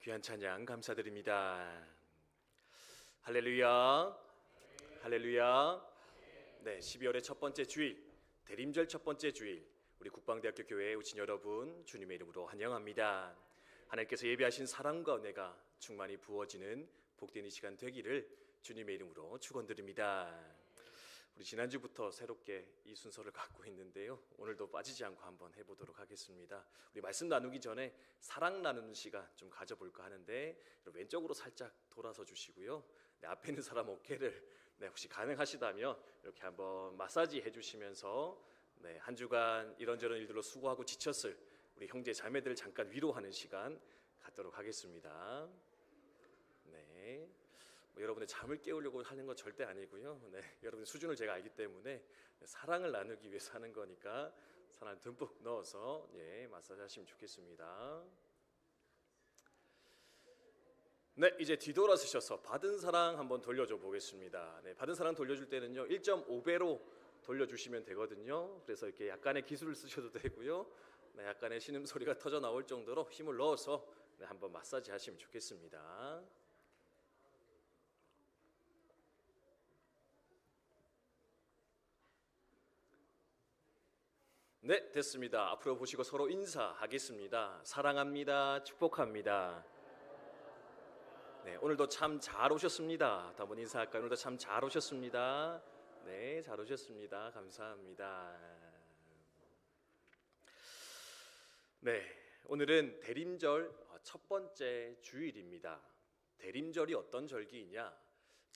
귀한 찬양 감사드립니다. 할렐루야, 할렐루야. 네, 12월의 첫 번째 주일, 대림절 첫 번째 주일, 우리 국방대학교 교회 우친 여러분 주님의 이름으로 환영합니다. 하나님께서 예비하신 사랑과 은혜가 충만히 부어지는 복된 이 시간 되기를 주님의 이름으로 축원드립니다. 우리 지난주부터 새롭게 이 순서를 갖고 있는데요, 오늘도 빠지지 않고 한번 해보도록 하겠습니다. 우리 말씀 나누기 전에 사랑 나누는 시간 좀 가져볼까 하는데, 왼쪽으로 살짝 돌아서 주시고요, 앞에 있는 사람 어깨를 혹시 가능하시다면 이렇게 한번 마사지 해주시면서 한 주간 이런저런 일들로 수고하고 지쳤을 우리 형제 자매들을 잠깐 위로하는 시간 갖도록 하겠습니다. 네. 여러분의 잠을 깨우려고 하는 건 절대 아니고요. 여러분의 수준을 제가 알기 때문에 사랑을 나누기 위해서 하는 거니까 사랑 듬뿍 넣어서 마사지 하시면 좋겠습니다. 네, 이제 뒤돌아서셔서 받은 사랑 한번 돌려줘 보겠습니다. 받은 사랑 돌려줄 때는요 1.5배로 돌려주시면 되거든요. 그래서 이렇게 약간의 기술을 쓰셔도 되고요, 약간의 신음소리가 터져 나올 정도로 힘을 넣어서 한번 마사지 하시면 좋겠습니다. 네, 됐습니다. 앞으로 보시고 서로 인사하겠습니다. 사랑합니다. 축복합니다. 네, 오늘도 참 잘 오셨습니다. 한번 인사할까요? 오늘도 참 잘 오셨습니다. 네, 잘 오셨습니다. 감사합니다. 네, 오늘은 대림절 첫 번째 주일입니다. 대림절이 어떤 절기이냐?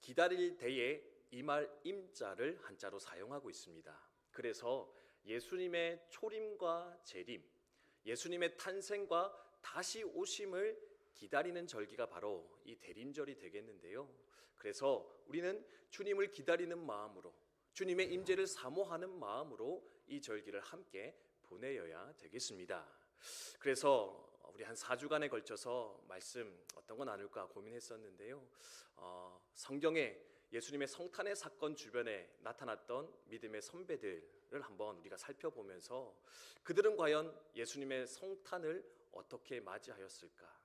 기다릴 때에 임할 임자를 한자로 사용하고 있습니다. 그래서 예수님의 초림과 재림, 예수님의 탄생과 다시 오심을 기다리는 절기가 바로 이 대림절이 되겠는데요, 그래서 우리는 주님을 기다리는 마음으로, 주님의 임재를 사모하는 마음으로 이 절기를 함께 보내어야 되겠습니다. 그래서 우리 한 4주간에 걸쳐서 말씀 어떤 거 나눌까 고민했었는데요, 성경에 예수님의 성탄의 사건 주변에 나타났던 믿음의 선배들을 한번 우리가 살펴보면서 그들은 과연 예수님의 성탄을 어떻게 맞이하였을까?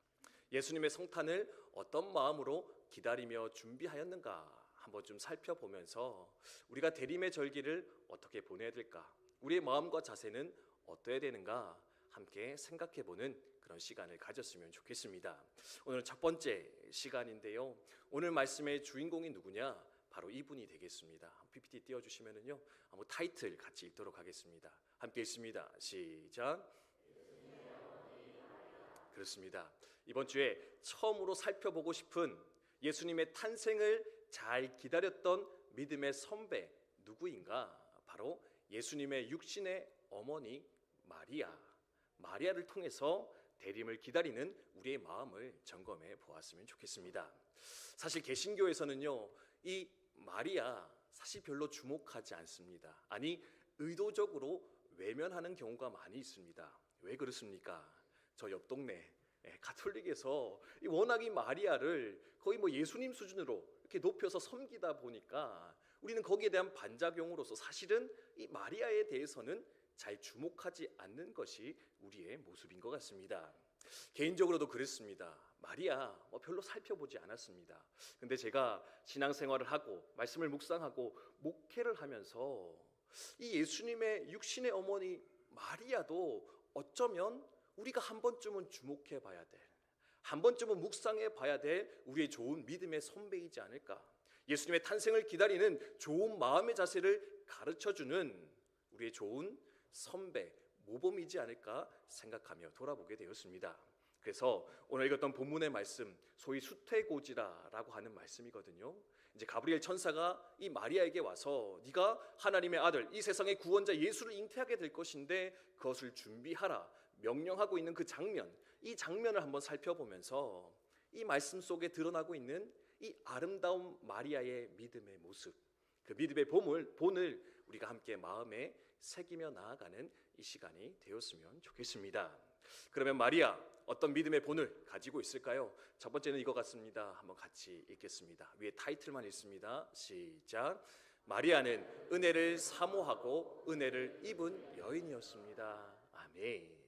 예수님의 성탄을 어떤 마음으로 기다리며 준비하였는가? 한번 좀 살펴보면서 우리가 대림의 절기를 어떻게 보내야 될까? 우리의 마음과 자세는 어떠해야 되는가? 함께 생각해보는 그런 시간을 가졌으면 좋겠습니다. 오늘 첫 번째 시간인데요, 오늘 말씀의 주인공이 누구냐? 바로 이분이 되겠습니다. PPT 띄워주시면은요, 한번 타이틀 같이 읽도록 하겠습니다. 함께 읽습니다. 시작. 그렇습니다. 이번 주에 처음으로 살펴보고 싶은 예수님의 탄생을 잘 기다렸던 믿음의 선배 누구인가? 바로 예수님의 육신의 어머니 마리아를 통해서 대림을 기다리는 우리의 마음을 점검해 보았으면 좋겠습니다. 사실 개신교에서는요, 이 마리아 사실 별로 주목하지 않습니다. 아니, 의도적으로 외면하는 경우가 많이 있습니다. 왜 그렇습니까? 저 옆 동네 가톨릭에서 워낙 이 마리아를 거의 예수님 수준으로 이렇게 높여서 섬기다 보니까 우리는 거기에 대한 반작용으로서 사실은 이 마리아에 대해서는 잘 주목하지 않는 것이 우리의 모습인 것 같습니다. 개인적으로도 그랬습니다. 마리아 별로 살펴보지 않았습니다. 근데 제가 신앙생활을 하고 말씀을 묵상하고 목회를 하면서 이 예수님의 육신의 어머니 마리아도 어쩌면 우리가 한 번쯤은 주목해 봐야 될, 한 번쯤은 묵상해 봐야 될 우리의 좋은 믿음의 선배이지 않을까? 예수님의 탄생을 기다리는 좋은 마음의 자세를 가르쳐주는 우리의 좋은 선배, 모범이지 않을까 생각하며 돌아보게 되었습니다. 그래서 오늘 읽었던 본문의 말씀, 소위 수태고지라라고 하는 말씀이거든요. 이제 가브리엘 천사가 이 마리아에게 와서 네가 하나님의 아들, 이 세상의 구원자 예수를 잉태하게 될 것인데 그것을 준비하라 명령하고 있는 그 장면, 이 장면을 한번 살펴보면서 이 말씀 속에 드러나고 있는 이 아름다운 마리아의 믿음의 모습, 그 믿음의 본을 우리가 함께 마음에 새기며 나아가는 이 시간이 되었으면 좋겠습니다. 그러면 마리아 어떤 믿음의 본을 가지고 있을까요? 첫 번째는 이거 같습니다. 한번 같이 읽겠습니다. 위에 타이틀만 읽습니다. 시작. 마리아는 은혜를 사모하고 은혜를 입은 여인이었습니다. 아멘.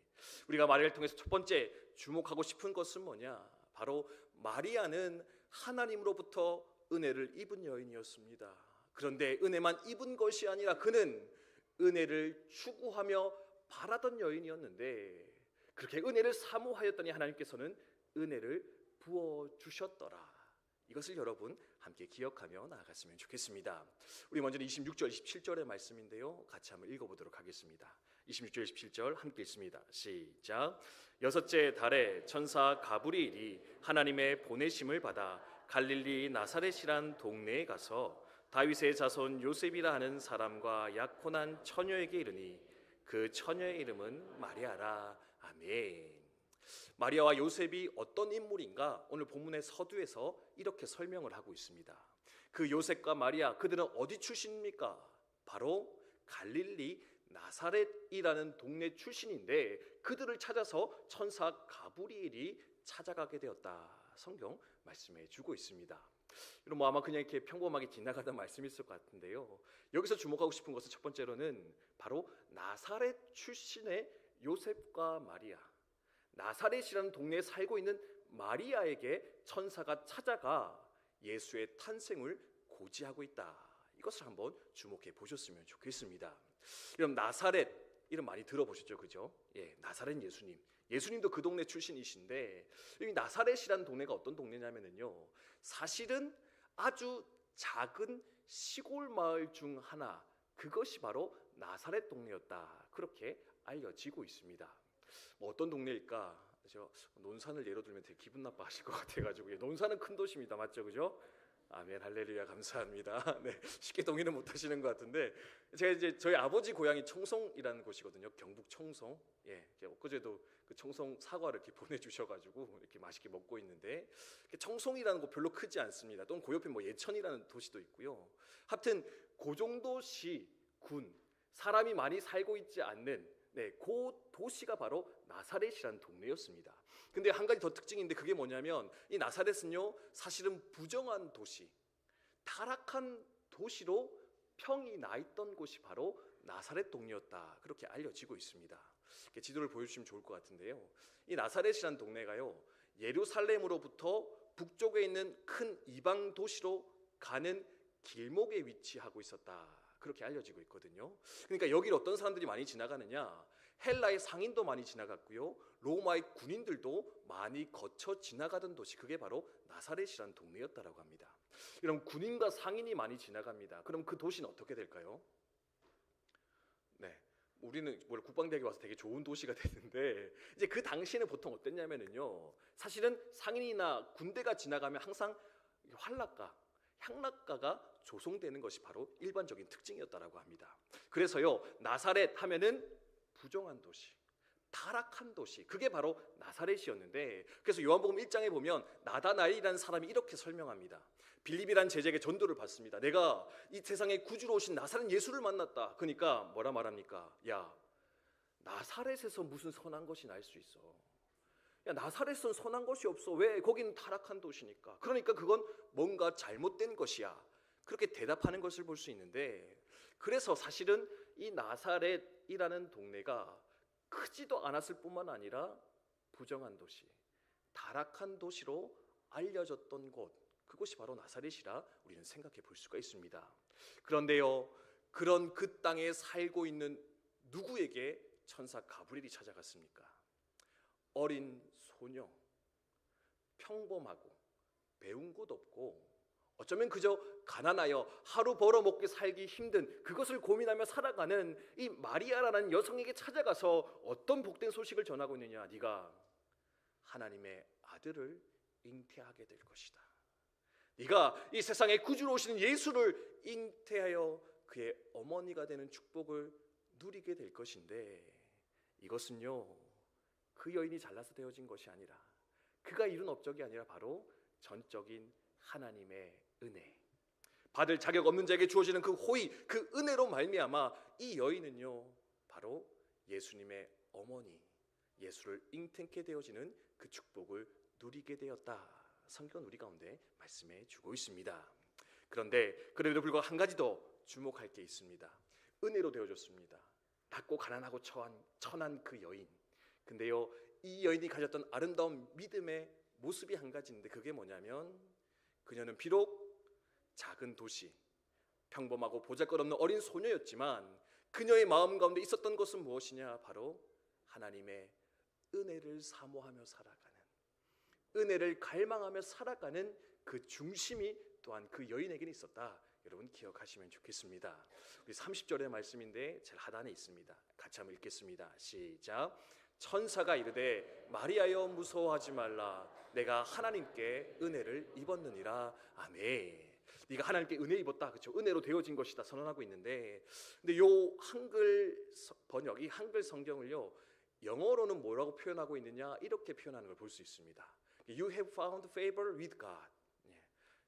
우리가 마리아를 통해서 첫 번째 주목하고 싶은 것은 뭐냐? 바로 마리아는 하나님으로부터 은혜를 입은 여인이었습니다. 그런데 은혜만 입은 것이 아니라 그는 은혜를 추구하며 바라던 여인이었는데, 그렇게 은혜를 사모하였더니 하나님께서는 은혜를 부어주셨더라. 이것을 여러분 함께 기억하며 나아갔으면 좋겠습니다. 우리 먼저 26절 27절의 말씀인데요, 같이 한번 읽어보도록 하겠습니다. 26절 27절 함께 읽습니다. 시작. 여섯째 달에 천사 가브리엘이 하나님의 보내심을 받아 갈릴리 나사렛이란 동네에 가서 다윗의 자손 요셉이라 하는 사람과 약혼한 처녀에게 이르니 그 처녀의 이름은 마리아라. 아멘. 마리아와 요셉이 어떤 인물인가 오늘 본문의 서두에서 이렇게 설명을 하고 있습니다. 그 요셉과 마리아, 그들은 어디 출신입니까? 바로 갈릴리 나사렛이라는 동네 출신인데, 그들을 찾아서 천사 가브리엘이 찾아가게 되었다. 성경 말씀해 주고 있습니다. 여러분, 아마 그냥 이렇게 평범하게 지나가던 말씀일 것 같은데요, 여기서 주목하고 싶은 것은 첫 번째로는 바로 나사렛 출신의 요셉과 마리아, 나사렛이라는 동네에 살고 있는 마리아에게 천사가 찾아가 예수의 탄생을 고지하고 있다. 이것을 한번 주목해 보셨으면 좋겠습니다. 여러분, 나사렛 이름 많이 들어보셨죠, 그죠? 예, 나사렛 예수님. 예수님도 그 동네 출신이신데, 이 나사렛이라는 동네가 어떤 동네냐면요, 사실은 아주 작은 시골 마을 중 하나, 그것이 바로 나사렛 동네였다. 그렇게 알려지고 있습니다. 뭐 어떤 동네일까? 저 논산을 예로 들면 되게 기분 나빠하실 것 같아가지고, 논산은 큰 도시입니다, 맞죠, 그죠? 아멘, 할렐루야, 감사합니다. 네, 쉽게 동의는 못하시는 것 같은데, 제가 이제 저희 아버지 고향이 청송이라는 곳이거든요. 경북 청송. 예, 엊그제도 그 청송 사과를 이렇게 보내주셔가지고 이렇게 맛있게 먹고 있는데, 청송이라는 곳 별로 크지 않습니다. 또는 그 옆에 뭐 예천이라는 도시도 있고요. 하여튼 그 정도시 군, 사람이 많이 살고 있지 않는 그 도시가 바로 나사렛이라는 동네였습니다. 근데 한 가지 더 특징인데, 그게 뭐냐면 이 나사렛은요, 사실은 부정한 도시, 타락한 도시로 평이 나 있던 곳이 바로 나사렛 동네였다. 그렇게 알려지고 있습니다. 지도를 보여주시면 좋을 것 같은데요, 이 나사렛이라는 동네가요, 예루살렘으로부터 북쪽에 있는 큰 이방 도시로 가는 길목에 위치하고 있었다. 그렇게 알려지고 있거든요. 그러니까 여기를 어떤 사람들이 많이 지나가느냐, 헬라의 상인도 많이 지나갔고요, 로마의 군인들도 많이 거쳐 지나가던 도시, 그게 바로 나사렛이라는 동네였다라고 합니다. 그럼 군인과 상인이 많이 지나갑니다. 그럼 그 도시는 어떻게 될까요? 네, 우리는 국방대학에 와서 되게 좋은 도시가 됐는데, 이제 그 당시에는 보통 어땠냐면요, 사실은 상인이나 군대가 지나가면 항상 활락가, 향락가가 조성되는 것이 바로 일반적인 특징이었다라고 합니다. 그래서요, 나사렛 하면은 부정한 도시, 타락한 도시, 그게 바로 나사렛이었는데, 그래서 요한복음 1장에 보면 나다나엘이라는 사람이 이렇게 설명합니다. 빌립이라는 제자에게 전도를 받습니다. 내가 이 세상에 구주로 오신 나사렛 예수를 만났다. 그러니까 뭐라 말합니까? 야, 나사렛에서 무슨 선한 것이 날 수 있어? 야, 나사렛은 선한 것이 없어. 왜? 거기는 타락한 도시니까. 그러니까 그건 뭔가 잘못된 것이야. 그렇게 대답하는 것을 볼 수 있는데, 그래서 사실은 이 나사렛이라는 동네가 크지도 않았을 뿐만 아니라 부정한 도시, 타락한 도시로 알려졌던 곳, 그곳이 바로 나사렛이라 우리는 생각해 볼 수가 있습니다. 그런데요, 그런 그 땅에 살고 있는 누구에게 천사 가브리엘이 찾아갔습니까? 어린 소녀, 평범하고 배운 것 없고 어쩌면 그저 가난하여 하루 벌어먹기 살기 힘든, 그것을 고민하며 살아가는 이 마리아라는 여성에게 찾아가서 어떤 복된 소식을 전하고 있느냐? 네가 하나님의 아들을 잉태하게 될 것이다. 네가 이 세상에 구주로 오시는 예수를 잉태하여 그의 어머니가 되는 축복을 누리게 될 것인데, 이것은요, 그 여인이 잘나서 되어진 것이 아니라, 그가 이룬 업적이 아니라 바로 전적인 하나님의 은혜, 받을 자격 없는 자에게 주어지는 그 호의, 그 은혜로 말미암아 이 여인은요, 바로 예수님의 어머니, 예수를 잉태케 되어지는 그 축복을 누리게 되었다. 성경은 우리 가운데 말씀해 주고 있습니다. 그런데 그래도 불구하고 한 가지 더 주목할 게 있습니다. 은혜로 되어졌습니다. 낮고 가난하고 천한 그 여인. 근데요, 이 여인이 가졌던 아름다운 믿음의 모습이 한 가지인데 그게 뭐냐면 그녀는 비록 작은 도시, 평범하고 보잘것없는 어린 소녀였지만 그녀의 마음 가운데 있었던 것은 무엇이냐? 바로 하나님의 은혜를 사모하며 살아가는, 은혜를 갈망하며 살아가는 그 중심이 또한 그 여인에게는 있었다. 여러분 기억하시면 좋겠습니다. 우리 30절의 말씀인데 제일 하단에 있습니다. 같이 한번 읽겠습니다. 시작. 천사가 이르되 마리아여 무서워하지 말라. 내가 하나님께 은혜를 입었느니라. 아멘. 네가 하나님께 은혜 입었다. 그렇죠? 은혜로 되어진 것이다 선언하고 있는데, 근데 요 한글 번역, 이 한글 성경을요 영어로는 뭐라고 표현하고 있느냐? 이렇게 표현하는 걸 볼 수 있습니다. You have found favor with God.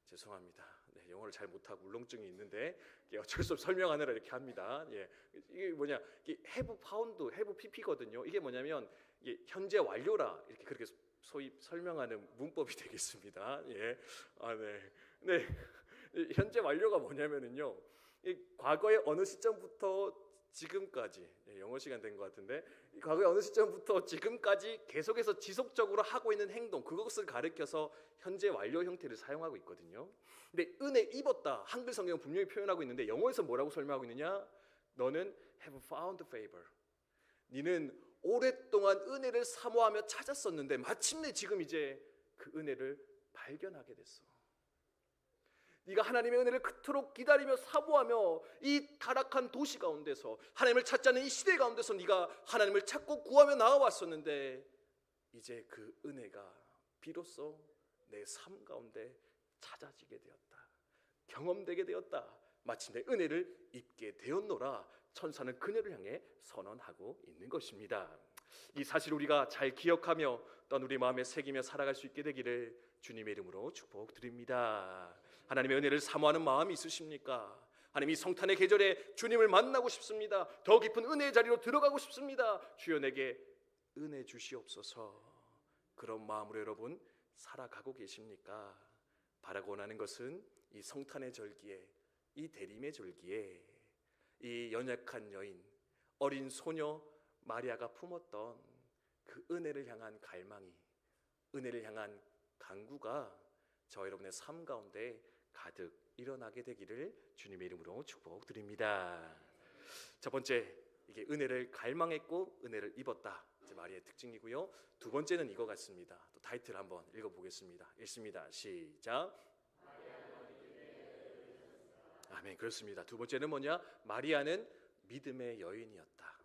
죄송합니다. 영어를 잘 못하고 울렁증이 있는데 어쩔 수 없이 설명하느라 이렇게 합니다. 이게 뭐냐? 이게 have found, have pp거든요. 이게 뭐냐면 이게 현재 완료라 이렇게 그렇게 소위 설명하는 문법이 되겠습니다. 네. 현재 완료가 뭐냐면은요. 이 과거의 어느 시점부터 지금까지, 영어 시간 된 것 같은데 과거의 어느 시점부터 지금까지 계속해서 지속적으로 하고 있는 행동, 그것을 가리켜서 현재 완료 형태를 사용하고 있거든요. 근데 은혜 입었다 한글 성경은 분명히 표현하고 있는데 영어에서 뭐라고 설명하고 있느냐? 너는 have found favor. 니는 오랫동안 은혜를 사모하며 찾았었는데 마침내 지금 이제 그 은혜를 발견하게 됐어. 네가 하나님의 은혜를 그토록 기다리며 사모하며 이 타락한 도시 가운데서 하나님을 찾지 않는 이 시대 가운데서 네가 하나님을 찾고 구하며 나아왔었는데 이제 그 은혜가 비로소 내 삶 가운데 찾아지게 되었다. 경험되게 되었다. 마침내 은혜를 입게 되었노라. 천사는 그녀를 향해 선언하고 있는 것입니다. 이 사실을 우리가 잘 기억하며 또한 우리 마음에 새기며 살아갈 수 있게 되기를 주님의 이름으로 축복드립니다. 하나님의 은혜를 사모하는 마음이 있으십니까? 하나님, 이 성탄의 계절에 주님을 만나고 싶습니다. 더 깊은 은혜의 자리로 들어가고 싶습니다. 주여 내게 은혜 주시옵소서. 그런 마음으로 여러분 살아가고 계십니까? 바라고 원하는 것은 이 성탄의 절기에, 이 대림의 절기에 이 연약한 여인, 어린 소녀 마리아가 품었던 그 은혜를 향한 갈망이, 은혜를 향한 간구가 저 여러분의 삶 가운데 가득 일어나게 되기를 주님의 이름으로 축복드립니다. 첫 번째, 이게 은혜를 갈망했고 은혜를 입었다. 이제 마리아의 특징이고요. 두 번째는 이거 같습니다. 또 타이틀 한번 읽어보겠습니다. 읽습니다. 시작. 아멘. 그렇습니다. 두 번째는 뭐냐? 마리아는 믿음의 여인이었다.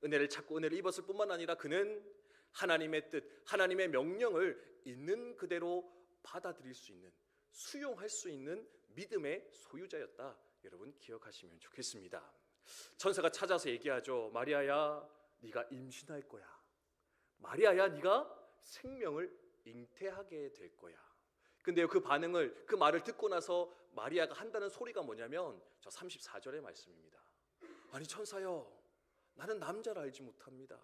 은혜를 찾고 은혜를 입었을 뿐만 아니라 그는 하나님의 뜻, 하나님의 명령을 있는 그대로 받아들일 수 있는, 수용할 수 있는 믿음의 소유자였다. 여러분 기억하시면 좋겠습니다. 천사가 찾아서 얘기하죠. 마리아야, 네가 임신할 거야. 마리아야, 네가 생명을 잉태하게 될 거야. 근데요, 그 반응을, 그 말을 듣고 나서 마리아가 한다는 소리가 뭐냐면 저 34절의 말씀입니다. 아니 천사여, 나는 남자를 알지 못합니다.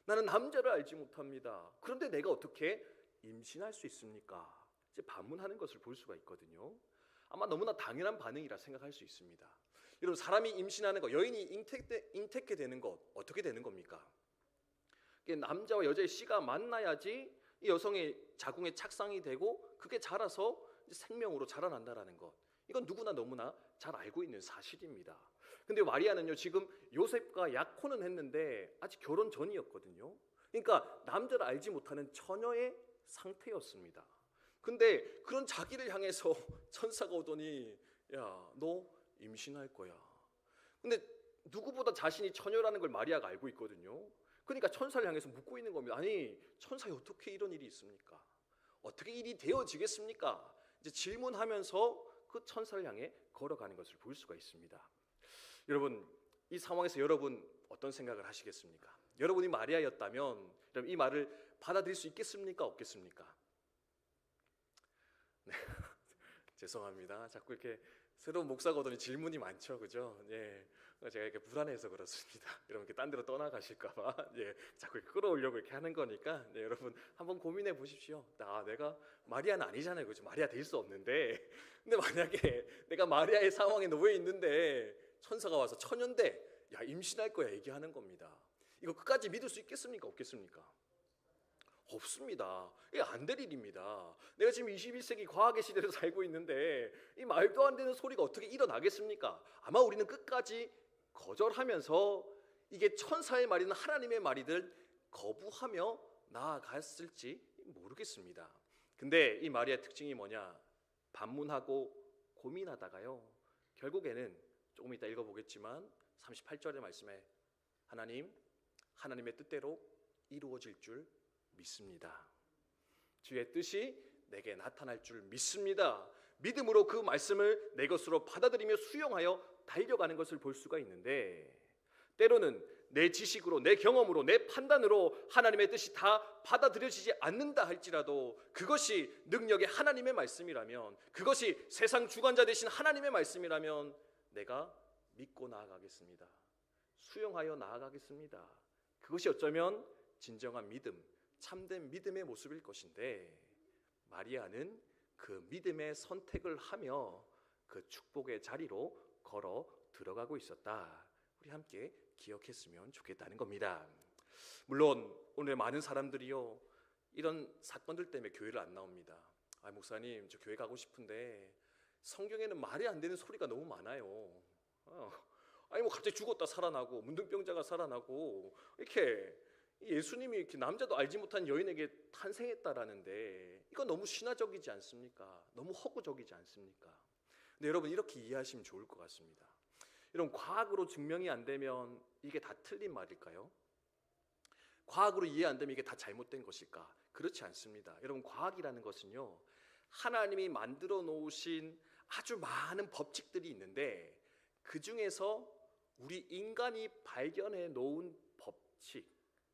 나는 남자를 알지 못합니다. 그런데 내가 어떻게 임신할 수 있습니까? 이제 반문하는 것을 볼 수가 있거든요. 아마 너무나 당연한 반응이라 생각할 수 있습니다. 여러분, 사람이 임신하는 것, 여인이 잉태케 되는 것 어떻게 되는 겁니까? 남자와 여자의 씨가 만나야지 이 여성의 자궁에 착상이 되고 그게 자라서 생명으로 자라난다라는 것, 이건 누구나 너무나 잘 알고 있는 사실입니다. 근데 마리아는요, 지금 요셉과 약혼은 했는데 아직 결혼 전이었거든요. 그러니까 남자를 알지 못하는 처녀의 상태였습니다. 근데 그런 자기를 향해서 천사가 오더니 야, 너 임신할 거야. 근데 누구보다 자신이 처녀라는 걸 마리아가 알고 있거든요. 그러니까 천사를 향해서 묻고 있는 겁니다. 아니 천사에 어떻게 이런 일이 있습니까? 어떻게 일이 되어지겠습니까? 이제 질문하면서 그 천사를 향해 걸어가는 것을 볼 수가 있습니다. 여러분, 이 상황에서 여러분 어떤 생각을 하시겠습니까? 여러분이 마리아였다면 그럼 이 말을 받아들일 수 있겠습니까? 없겠습니까? 네. 죄송합니다. 자꾸 이렇게 새로운 목사가 오더니 질문이 많죠, 그죠? 예, 제가 이렇게 불안해서 그렇습니다. 여러분 이렇게 딴 데로 떠나가실까봐, 예, 자꾸 이렇게 끌어오려고 이렇게 하는 거니까, 네, 여러분 한번 고민해 보십시오. 내가 마리아는 아니잖아요, 그죠? 마리아 될 수 없는데, 근데 만약에 내가 마리아의 상황에 놓여 있는데 천사가 와서 처녀인데, 야 임신할 거야 얘기하는 겁니다. 이거 끝까지 믿을 수 있겠습니까? 없겠습니까? 없습니다. 이게 안 될 일입니다. 내가 지금 21세기 과학의 시대를 살고 있는데 이 말도 안 되는 소리가 어떻게 일어나겠습니까? 아마 우리는 끝까지 거절하면서 이게 천사의 말이든 하나님의 말이든 거부하며 나아갔을지 모르겠습니다. 근데 이 마리아의 특징이 뭐냐? 반문하고 고민하다가요, 결국에는 조금 이따 읽어보겠지만 38절의 말씀에 하나님의 뜻대로 이루어질 줄 믿습니다. 주의 뜻이 내게 나타날 줄 믿습니다. 믿음으로 그 말씀을 내 것으로 받아들이며 수용하여 달려가는 것을 볼 수가 있는데, 때로는 내 지식으로, 내 경험으로, 내 판단으로 하나님의 뜻이 다 받아들여지지 않는다 할지라도 그것이 능력의 하나님의 말씀이라면, 그것이 세상 주관자 되신 하나님의 말씀이라면 내가 믿고 나아가겠습니다. 수용하여 나아가겠습니다. 그것이 어쩌면 진정한 믿음, 참된 믿음의 모습일 것인데, 마리아는 그 믿음의 선택을 하며 그 축복의 자리로 걸어 들어가고 있었다. 우리 함께 기억했으면 좋겠다는 겁니다. 물론 오늘 많은 사람들이요, 이런 사건들 때문에 교회를 안 나옵니다. 목사님, 저 교회 가고 싶은데 성경에는 말이 안 되는 소리가 너무 많아요. 뭐 갑자기 죽었다 살아나고, 문둥병자가 살아나고, 이렇게 예수님이 이렇게 남자도 알지 못한 여인에게 탄생했다라는데, 이거 너무 신화적이지 않습니까? 너무 허구적이지 않습니까? 근데 여러분, 이렇게 이해하시면 좋을 것 같습니다. 여러분, 과학으로 증명이 안 되면 이게 다 틀린 말일까요? 과학으로 이해 안 되면 이게 다 잘못된 것일까? 그렇지 않습니다. 여러분, 과학이라는 것은요, 하나님이 만들어 놓으신 아주 많은 법칙들이 있는데, 그 중에서 우리 인간이 발견해 놓은 법칙,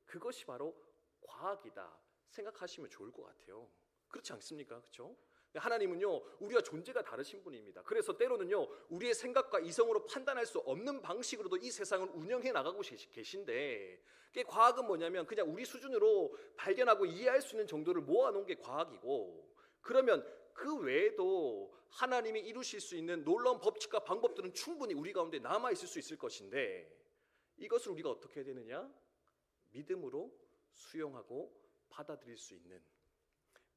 그것이 바로 과학이다 생각하시면 좋을 것 같아요. 그렇지 않습니까? 그렇죠? 하나님은요, 우리와 존재가 다르신 분입니다. 그래서 때로는요, 우리의 생각과 이성으로 판단할 수 없는 방식으로도 이 세상을 운영해 나가고 계신데, 과학은 뭐냐면 그냥 우리 수준으로 발견하고 이해할 수 있는 정도를 모아놓은 게 과학이고, 그러면 그 외에도 하나님이 이루실 수 있는 놀라운 법칙과 방법들은 충분히 우리 가운데 남아있을 수 있을 것인데, 이것을 우리가 어떻게 해야 되느냐? 믿음으로 수용하고 받아들일 수 있는,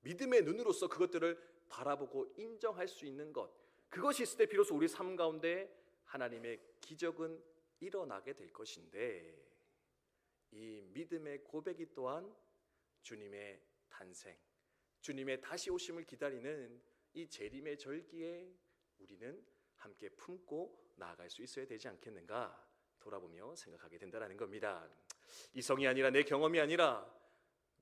믿음의 눈으로서 그것들을 바라보고 인정할 수 있는 것, 그것이 있을 때 비로소 우리 삶 가운데 하나님의 기적은 일어나게 될 것인데, 이 믿음의 고백이 또한 주님의 탄생, 주님의 다시 오심을 기다리는 이 재림의 절기에 우리는 함께 품고 나아갈 수 있어야 되지 않겠는가 돌아보며 생각하게 된다는 겁니다. 이성이 아니라 내 경험이 아니라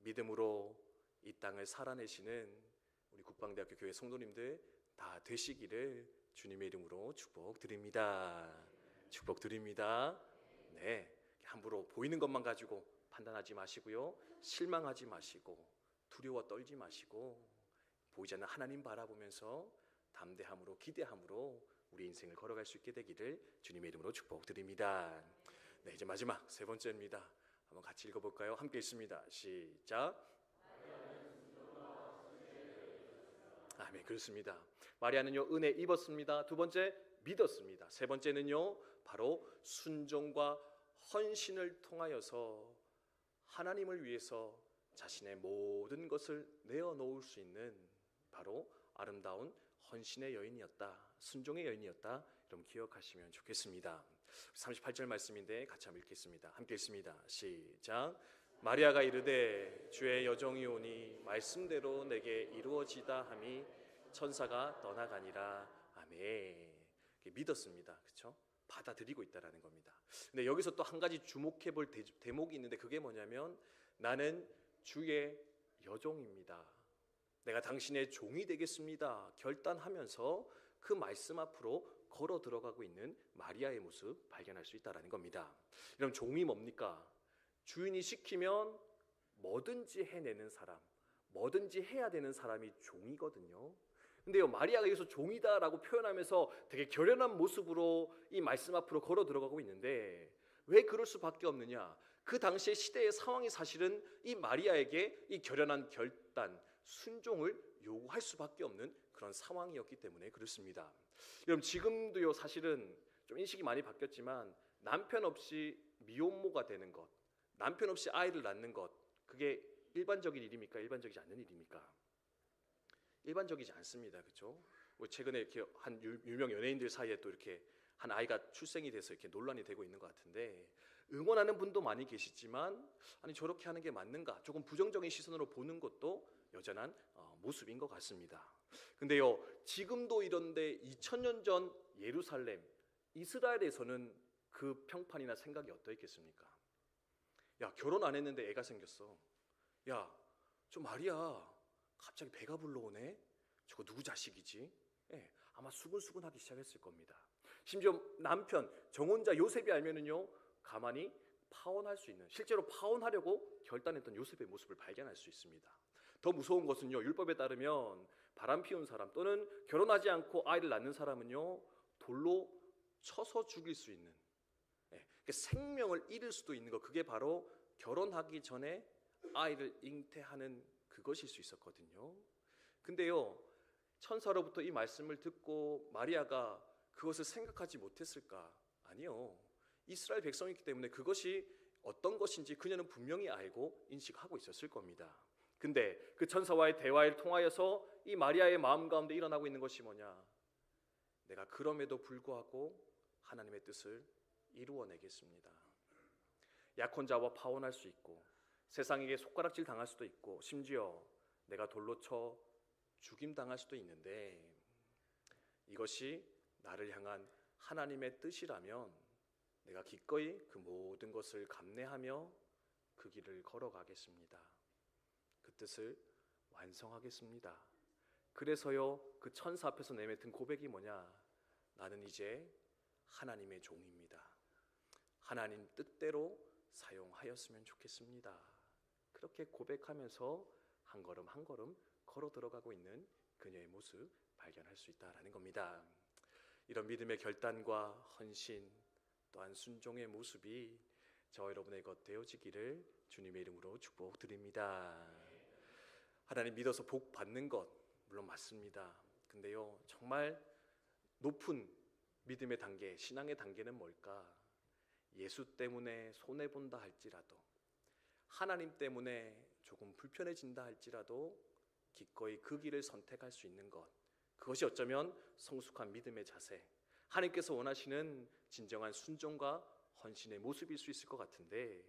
믿음으로 이 땅을 살아내시는 우리 국방대학교 교회 성도님들 다 되시기를 주님의 이름으로 축복드립니다. 축복드립니다. 네, 함부로 보이는 것만 가지고 판단하지 마시고요, 실망하지 마시고 두려워 떨지 마시고 보이지 않는 하나님 바라보면서 담대함으로, 기대함으로 우리 인생을 걸어갈 수 있게 되기를 주님의 이름으로 축복드립니다. 네, 이제 마지막 세 번째입니다. 한번 같이 읽어볼까요? 함께 읽습니다. 시작. 아멘. 그렇습니다. 마리아는요, 은혜 입었습니다. 두 번째, 믿었습니다. 세 번째는요, 바로 순종과 헌신을 통하여서 하나님을 위해서 자신의 모든 것을 내어놓을 수 있는 바로 아름다운 헌신의 여인이었다, 순종의 여인이었다, 여러분 기억하시면 좋겠습니다. 38절 말씀인데 같이 한번 읽겠습니다. 함께 읽습니다. 시작. 마리아가 이르되 주의 여종이 오니 말씀대로 내게 이루어지다 함이 천사가 떠나가니라. 아멘. 믿었습니다. 그렇죠? 받아들이고 있다라는 겁니다. 근데 여기서 또 한 가지 주목해 볼 대목이 있는데, 그게 뭐냐면 나는 주의 여종입니다, 내가 당신의 종이 되겠습니다 결단하면서 그 말씀 앞으로 걸어 들어가고 있는 마리아의 모습 발견할 수 있다는 겁니다. 여러분, 종이 뭡니까? 주인이 시키면 뭐든지 해내는 사람, 뭐든지 해야 되는 사람이 종이거든요. 근데요, 마리아가 여기서 종이다라고 표현하면서 되게 결연한 모습으로 이 말씀 앞으로 걸어 들어가고 있는데, 왜 그럴 수밖에 없느냐? 그 당시의 시대의 상황이 사실은 이 마리아에게 이 결연한 결단, 순종을 요구할 수밖에 없는 그런 상황이었기 때문에 그렇습니다. 여러분, 지금도요, 사실은 좀 인식이 많이 바뀌었지만 남편 없이 미혼모가 되는 것, 남편 없이 아이를 낳는 것, 그게 일반적인 일입니까? 일반적이지 않는 일입니까? 일반적이지 않습니다. 그렇죠? 최근에 이렇게 한 유명 연예인들 사이에 또 이렇게 한 아이가 출생이 돼서 이렇게 논란이 되고 있는 것 같은데, 응원하는 분도 많이 계시지만 아니 저렇게 하는 게 맞는가? 조금 부정적인 시선으로 보는 것도 여전한 모습인 것 같습니다. 근데요, 지금도 이런데 2000년 전 예루살렘, 이스라엘에서는 그 평판이나 생각이 어떠했겠습니까? 야, 결혼 안 했는데 애가 생겼어. 야, 저 마리아 갑자기 배가 불러오네. 저거 누구 자식이지? 예, 아마 수근수근하기 시작했을 겁니다. 심지어 남편 정혼자 요셉이 알면은요, 가만히 파혼할 수 있는, 실제로 파혼하려고 결단했던 요셉의 모습을 발견할 수 있습니다. 더 무서운 것은요, 율법에 따르면 바람 피운 사람 또는 결혼하지 않고 아이를 낳는 사람은요, 돌로 쳐서 죽일 수 있는, 생명을 잃을 수도 있는 것, 그게 바로 결혼하기 전에 아이를 잉태하는 그것일 수 있었거든요. 근데요, 천사로부터 이 말씀을 듣고 마리아가 그것을 생각하지 못했을까? 아니요. 이스라엘 백성이기 때문에 그것이 어떤 것인지 그녀는 분명히 알고 인식하고 있었을 겁니다. 근데 그 천사와의 대화를 통하여서 이 마리아의 마음 가운데 일어나고 있는 것이 뭐냐? 내가 그럼에도 불구하고 하나님의 뜻을 이루어내겠습니다. 약혼자와 파혼할 수 있고 세상에게 손가락질 당할 수도 있고 심지어 내가 돌로 쳐 죽임당할 수도 있는데, 이것이 나를 향한 하나님의 뜻이라면 내가 기꺼이 그 모든 것을 감내하며 그 길을 걸어가겠습니다. 그 뜻을 완성하겠습니다. 그래서요, 그 천사 앞에서 내뱉은 고백이 뭐냐? 나는 이제 하나님의 종입니다. 하나님 뜻대로 사용하였으면 좋겠습니다. 그렇게 고백하면서 한 걸음 한 걸음 걸어 들어가고 있는 그녀의 모습 발견할 수 있다라는 겁니다. 이런 믿음의 결단과 헌신 또한 순종의 모습이 저와 여러분의 것 되어지기를 주님의 이름으로 축복드립니다. 하나님 믿어서 복 받는 것 물론 맞습니다. 근데요, 정말 높은 믿음의 단계, 신앙의 단계는 뭘까? 예수 때문에 손해본다 할지라도, 하나님 때문에 조금 불편해진다 할지라도 기꺼이 그 길을 선택할 수 있는 것, 그것이 어쩌면 성숙한 믿음의 자세, 하나님께서 원하시는 진정한 순종과 헌신의 모습일 수 있을 것 같은데,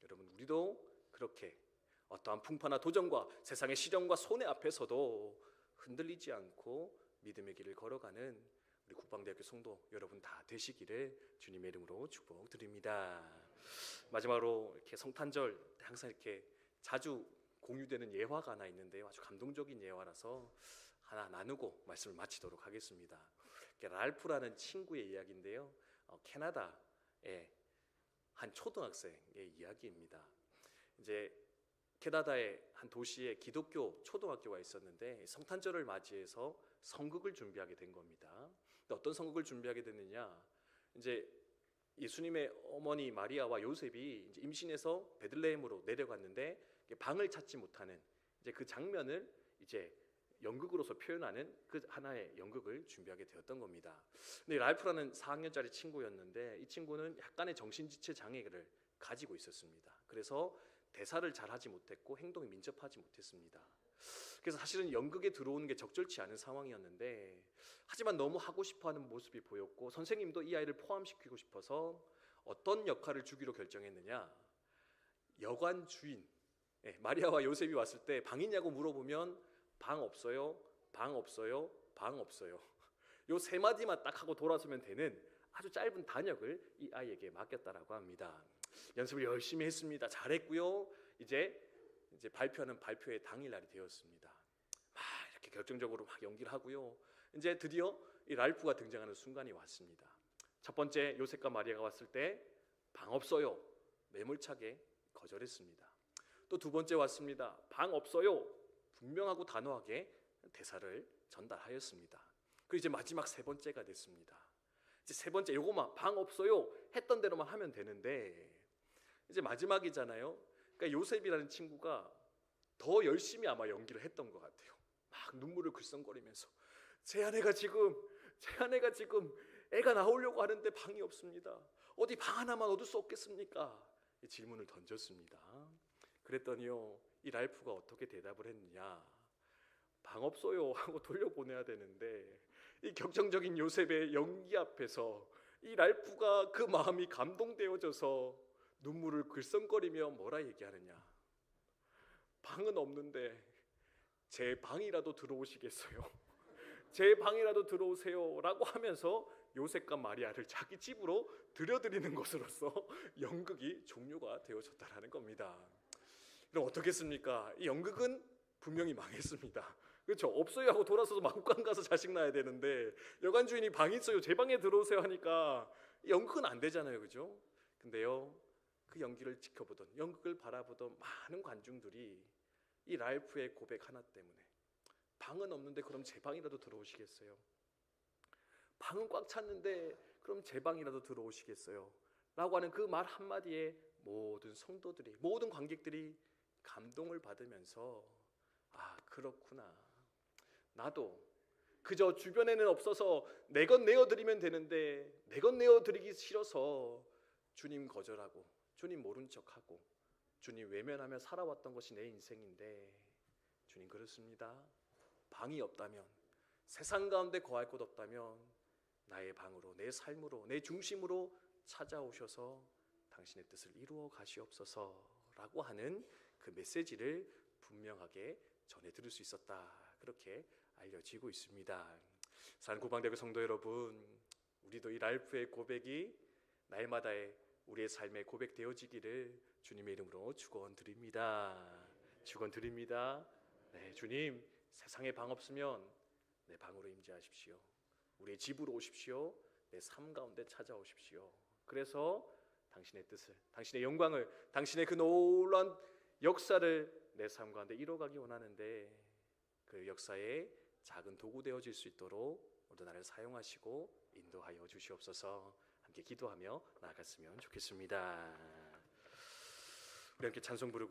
여러분 우리도 그렇게 어떠한 풍파나 도전과 세상의 시련과 손해 앞에서도 흔들리지 않고 믿음의 길을 걸어가는 우리 국방대학교 성도 여러분 다 되시기를 주님의 이름으로 축복드립니다. 마지막으로 이렇게 성탄절 항상 이렇게 자주 공유되는 예화가 하나 있는데요, 아주 감동적인 예화라서 하나 나누고 말씀을 마치도록 하겠습니다. 랄프라는 친구의 이야기인데요, 캐나다의 한 초등학생의 이야기입니다. 이제 캐나다의 한 도시에 기독교 초등학교가 있었는데 성탄절을 맞이해서 성극을 준비하게 된 겁니다. 근데 어떤 성극을 준비하게 됐느냐? 이제 예수님의 어머니 마리아와 요셉이 이제 임신해서 베들레헴으로 내려갔는데 방을 찾지 못하는 이제 그 장면을 이제 연극으로서 표현하는 그 하나의 연극을 준비하게 되었던 겁니다. 근데 랄프라는 4학년짜리 친구였는데 이 친구는 약간의 정신지체 장애를 가지고 있었습니다. 그래서 대사를 잘 하지 못했고 행동이 민첩하지 못했습니다. 그래서 사실은 연극에 들어오는 게 적절치 않은 상황이었는데, 하지만 너무 하고 싶어하는 모습이 보였고 선생님도 이 아이를 포함시키고 싶어서 어떤 역할을 주기로 결정했느냐? 여관 주인, 마리아와 요셉이 왔을 때 방 있냐고 물어보면 방 없어요, 방 없어요, 방 없어요. 요 세 마디만 딱 하고 돌아서면 되는 아주 짧은 단역을 이 아이에게 맡겼다라고 합니다. 연습을 열심히 했습니다. 잘했고요. 이제 발표하는 발표의 당일날이 되었습니다. 막 이렇게 결정적으로 막 연기를 하고요. 이제 드디어 이 랄프가 등장하는 순간이 왔습니다. 첫 번째 요셉과 마리아가 왔을 때 방 없어요, 매몰차게 거절했습니다. 또 두 번째 왔습니다. 방 없어요, 분명하고 단호하게 대사를 전달하였습니다. 그리고 이제 마지막 세 번째가 됐습니다. 이제 세 번째 요거만 방 없어요 했던 대로만 하면 되는데 이제 마지막이잖아요. 그러니까 요셉이라는 친구가 더 열심히 아마 연기를 했던 것 같아요. 막 눈물을 글썽거리면서 제 아내가 지금 애가 나오려고 하는데 방이 없습니다. 어디 방 하나만 얻을 수 없겠습니까? 이 질문을 던졌습니다. 그랬더니요, 이 랄프가 어떻게 대답을 했느냐? 방 없어요 하고 돌려보내야 되는데 이 격정적인 요셉의 연기 앞에서 이 랄프가 그 마음이 감동되어져서 눈물을 글썽거리며 뭐라 얘기하느냐? 방은 없는데 제 방이라도 들어오시겠어요? 제 방이라도 들어오세요 라고 하면서 요셉과 마리아를 자기 집으로 들여드리는 것으로서 연극이 종료가 되어졌다라는 겁니다. 그럼 어떻겠습니까? 이 연극은 분명히 망했습니다. 그렇죠? 없어요 하고 돌아서서 마구간 가서 자식 낳아야 되는데 여관 주인이 방이 있어요, 제 방에 들어오세요 하니까 연극은 안 되잖아요, 그죠? 근데요, 그 연기를 지켜보던, 연극을 바라보던 많은 관중들이 이 랄프의 고백 하나 때문에 방은 없는데 그럼 제 방이라도 들어오시겠어요? 방은 꽉 찼는데 그럼 제 방이라도 들어오시겠어요? 라고 하는 그 말 한마디에 모든 성도들이, 모든 관객들이 감동을 받으면서 아, 그렇구나, 나도 그저 주변에는 없어서 내 것 내어드리면 되는데 내 것 내어드리기 싫어서 주님 거절하고 주님 모른 척하고 주님 외면하며 살아왔던 것이 내 인생인데, 주님 그렇습니다. 방이 없다면, 세상 가운데 거할 곳 없다면 나의 방으로, 내 삶으로, 내 중심으로 찾아오셔서 당신의 뜻을 이루어 가시옵소서라고 하는 그 메시지를 분명하게 전해 들을 수 있었다, 그렇게 알려지고 있습니다. 사랑하는 고방대교 성도 여러분, 우리도 이 랄프의 고백이 날마다의 우리의 삶에 고백되어지기를 주님의 이름으로 축원드립니다. 축원드립니다. 네, 주님, 세상에 방 없으면 내 방으로 임재하십시오. 우리의 집으로 오십시오. 내 삶 가운데 찾아오십시오. 그래서 당신의 뜻을, 당신의 영광을, 당신의 그 놀라운 역사를 내 삶 가운데 이뤄가기 원하는데 그 역사에 작은 도구 되어질 수 있도록 오늘 나를 사용하시고 인도하여 주시옵소서. 함께 기도하며 나아갔으면 좋겠습니다. 우리 함께 찬송 부르고